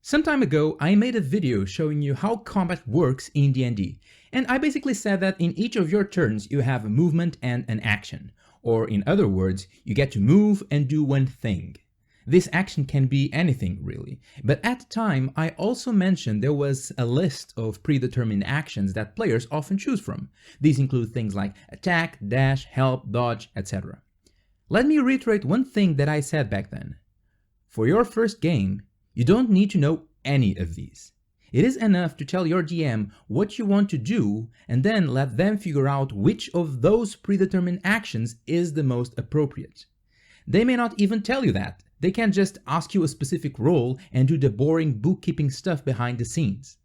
Some time ago, I made a video showing you how combat works in D&D, and I basically said that in each of your turns you have a movement and an action, or in other words, you get to move and do one thing. This action can be anything really, but at the time I also mentioned there was a list of predetermined actions that players often choose from. These include things like attack, dash, help, dodge, etc. Let me reiterate one thing that I said back then. For your first game, you don't need to know any of these. It is enough to tell your DM what you want to do and then let them figure out which of those predetermined actions is the most appropriate. They may not even tell you that. They can just ask you a specific role and do the boring bookkeeping stuff behind the scenes.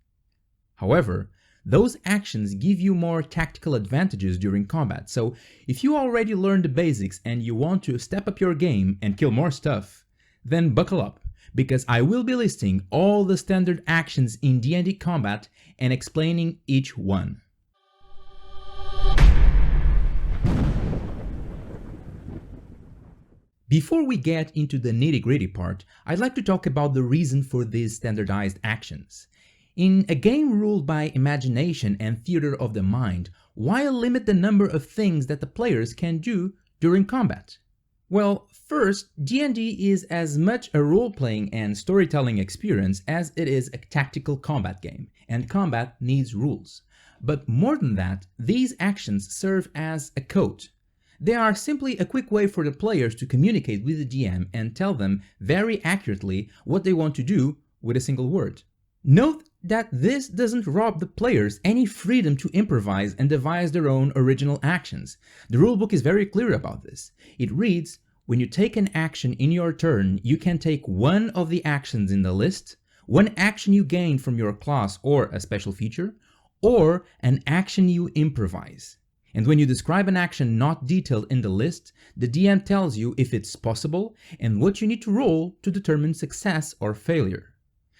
However, those actions give you more tactical advantages during combat, so if you already learned the basics and you want to step up your game and kill more stuff, then buckle up, because I will be listing all the standard actions in D&D combat and explaining each one. Before we get into the nitty-gritty part, I'd like to talk about the reason for these standardized actions. In a game ruled by imagination and theater of the mind, why limit the number of things that the players can do during combat? Well, first, D&D is as much a role-playing and storytelling experience as it is a tactical combat game, and combat needs rules. But more than that, these actions serve as a code. They are simply a quick way for the players to communicate with the DM and tell them very accurately what they want to do with a single word. Note that this doesn't rob the players any freedom to improvise and devise their own original actions. The rulebook is very clear about this. It reads, when you take an action in your turn, you can take one of the actions in the list, one action you gain from your class or a special feature, or an action you improvise. And when you describe an action not detailed in the list, the DM tells you if it's possible and what you need to roll to determine success or failure.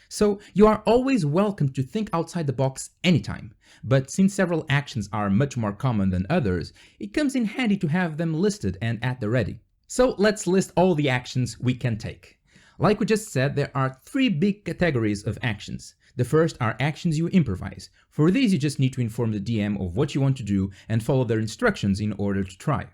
So you are always welcome to think outside the box anytime, but since several actions are much more common than others, it comes in handy to have them listed and at the ready. So let's list all the actions we can take. Like we just said, there are three big categories of actions. The first are actions you improvise. For these, you just need to inform the DM of what you want to do and follow their instructions in order to try.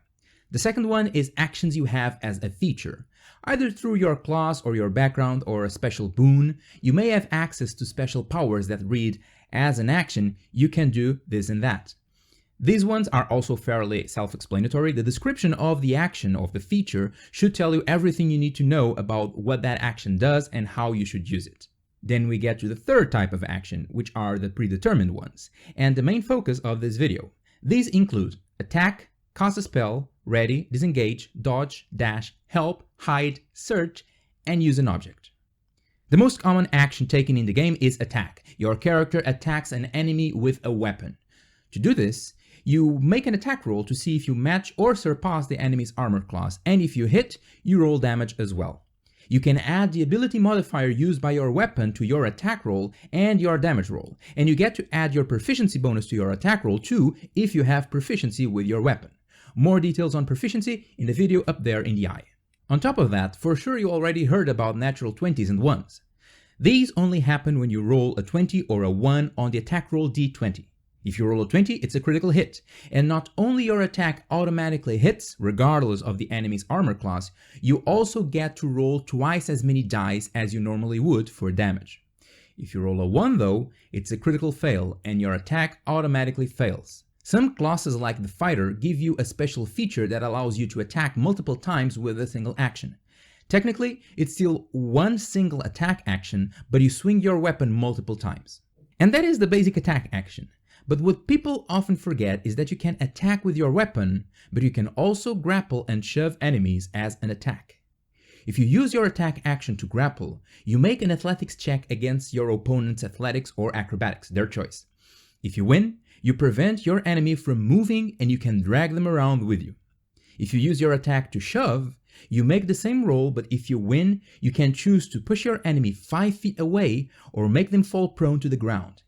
The second one is actions you have as a feature. Either through your class or your background or a special boon, you may have access to special powers that read, as an action, you can do this and that. These ones are also fairly self-explanatory. The description of the action of the feature should tell you everything you need to know about what that action does and how you should use it. Then we get to the third type of action, which are the predetermined ones, and the main focus of this video. These include attack, cast a spell, ready, disengage, dodge, dash, help, hide, search, and use an object. The most common action taken in the game is attack. Your character attacks an enemy with a weapon. To do this, you make an attack roll to see if you match or surpass the enemy's armor class, and if you hit, you roll damage as well. You can add the ability modifier used by your weapon to your attack roll and your damage roll, and you get to add your proficiency bonus to your attack roll too if you have proficiency with your weapon. More details on proficiency in the video up there in the eye. On top of that, for sure you already heard about natural 20s and 1s. These only happen when you roll a 20 or a 1 on the attack roll d20. If you roll a 20, it's a critical hit, and not only your attack automatically hits, regardless of the enemy's armor class, you also get to roll twice as many dice as you normally would for damage. If you roll a 1 though, it's a critical fail, and your attack automatically fails. Some classes like the fighter give you a special feature that allows you to attack multiple times with a single action. Technically, it's still one single attack action, but you swing your weapon multiple times. And that is the basic attack action. But what people often forget is that you can attack with your weapon, but you can also grapple and shove enemies as an attack. If you use your attack action to grapple, you make an athletics check against your opponent's athletics or acrobatics, their choice. If you win, you prevent your enemy from moving and you can drag them around with you. If you use your attack to shove, you make the same roll, but if you win, you can choose to push your enemy 5 feet away or make them fall prone to the ground.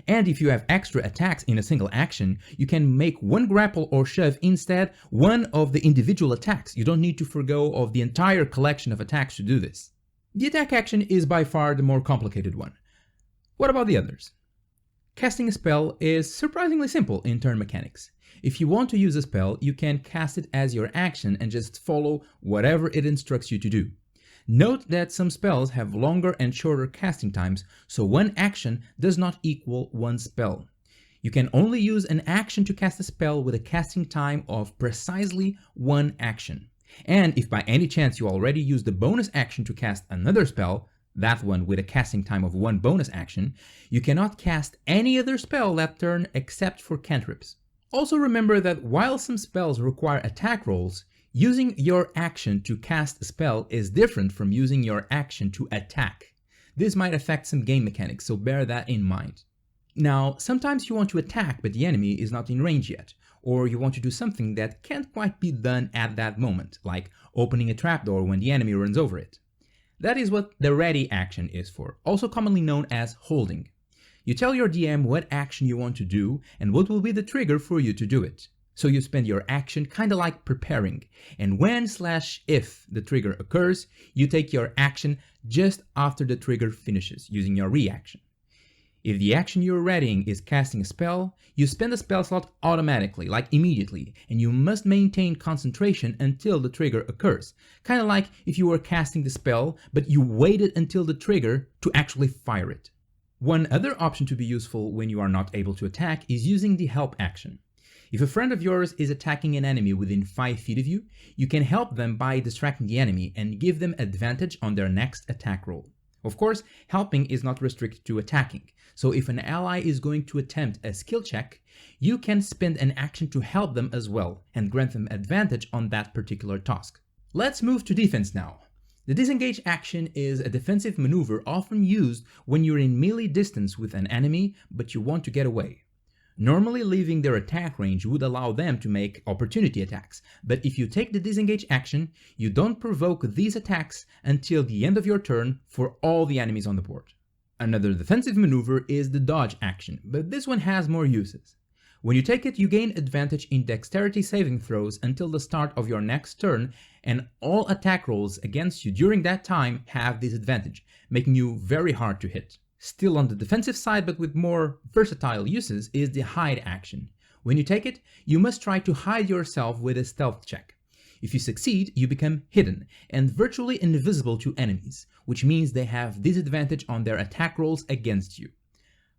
And if you have extra attacks in a single action, you can make one grapple or shove instead one of the individual attacks. You don't need to forgo of the entire collection of attacks to do this. The attack action is by far the more complicated one. What about the others? Casting a spell is surprisingly simple in turn mechanics. If you want to use a spell, you can cast it as your action and just follow whatever it instructs you to do. Note that some spells have longer and shorter casting times, so one action does not equal one spell. You can only use an action to cast a spell with a casting time of precisely one action. And if by any chance you already used the bonus action to cast another spell, that one with a casting time of one bonus action, you cannot cast any other spell that turn except for cantrips. Also remember that while some spells require attack rolls, using your action to cast a spell is different from using your action to attack. This might affect some game mechanics, so bear that in mind. Now, sometimes you want to attack but the enemy is not in range yet, or you want to do something that can't quite be done at that moment, like opening a trapdoor when the enemy runs over it. That is what the ready action is for, also commonly known as holding. You tell your DM what action you want to do and what will be the trigger for you to do it. So you spend your action kinda like preparing, and when/if the trigger occurs, you take your action just after the trigger finishes, using your reaction. If the action you're readying is casting a spell, you spend a spell slot automatically, like immediately, and you must maintain concentration until the trigger occurs. Kinda like if you were casting the spell, but you waited until the trigger to actually fire it. One other option to be useful when you are not able to attack is using the help action. If a friend of yours is attacking an enemy within 5 feet of you, you can help them by distracting the enemy and give them advantage on their next attack roll. Of course, helping is not restricted to attacking, so if an ally is going to attempt a skill check, you can spend an action to help them as well and grant them advantage on that particular task. Let's move to defense now. The disengage action is a defensive maneuver often used when you're in melee distance with an enemy but you want to get away. Normally leaving their attack range would allow them to make opportunity attacks, but if you take the disengage action, you don't provoke these attacks until the end of your turn for all the enemies on the board. Another defensive maneuver is the dodge action, but this one has more uses. When you take it, you gain advantage in dexterity saving throws until the start of your next turn, and all attack rolls against you during that time have this advantage, making you very hard to hit. Still on the defensive side but with more versatile uses is the hide action. When you take it, you must try to hide yourself with a stealth check. If you succeed, you become hidden and virtually invisible to enemies, which means they have disadvantage on their attack rolls against you.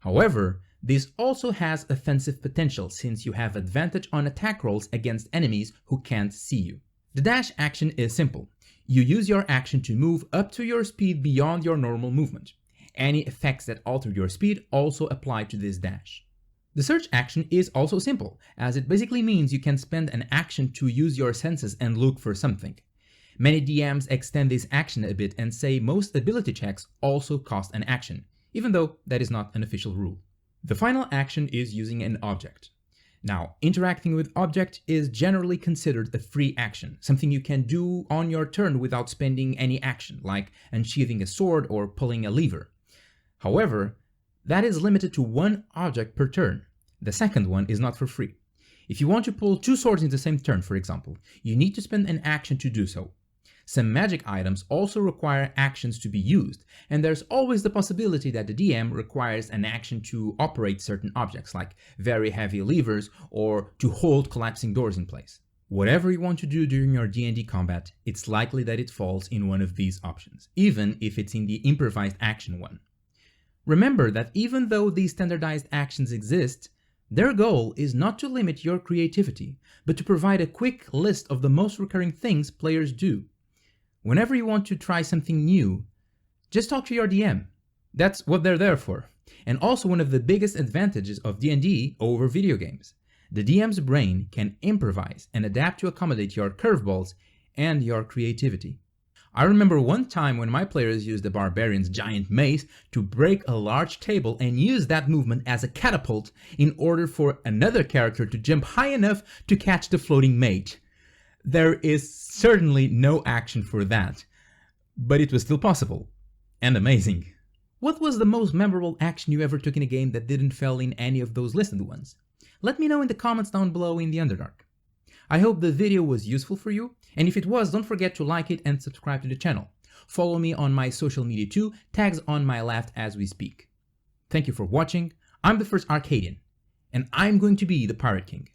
However, this also has offensive potential since you have advantage on attack rolls against enemies who can't see you. The dash action is simple. You use your action to move up to your speed beyond your normal movement. Any effects that alter your speed also apply to this dash. The search action is also simple, as it basically means you can spend an action to use your senses and look for something. Many DMs extend this action a bit and say most ability checks also cost an action, even though that is not an official rule. The final action is using an object. Now, interacting with object is generally considered a free action, something you can do on your turn without spending any action, like unsheathing a sword or pulling a lever. However, that is limited to one object per turn. The second one is not for free. If you want to pull 2 swords in the same turn, for example, you need to spend an action to do so. Some magic items also require actions to be used, and there's always the possibility that the DM requires an action to operate certain objects, like very heavy levers or to hold collapsing doors in place. Whatever you want to do during your D&D combat, it's likely that it falls in one of these options, even if it's in the improvised action one. Remember that even though these standardized actions exist, their goal is not to limit your creativity, but to provide a quick list of the most recurring things players do. Whenever you want to try something new, just talk to your DM. That's what they're there for. And also one of the biggest advantages of D&D over video games. The DM's brain can improvise and adapt to accommodate your curveballs and your creativity. I remember one time when my players used the barbarian's giant mace to break a large table and use that movement as a catapult in order for another character to jump high enough to catch the floating mate. There is certainly no action for that, but it was still possible. And amazing. What was the most memorable action you ever took in a game that didn't fall in any of those listed ones? Let me know in the comments down below in the Underdark. I hope the video was useful for you, and if it was, don't forget to like it and subscribe to the channel. Follow me on my social media too, tags on my left as we speak. Thank you for watching. I'm the first Arcadian, and I'm going to be the Pirate King.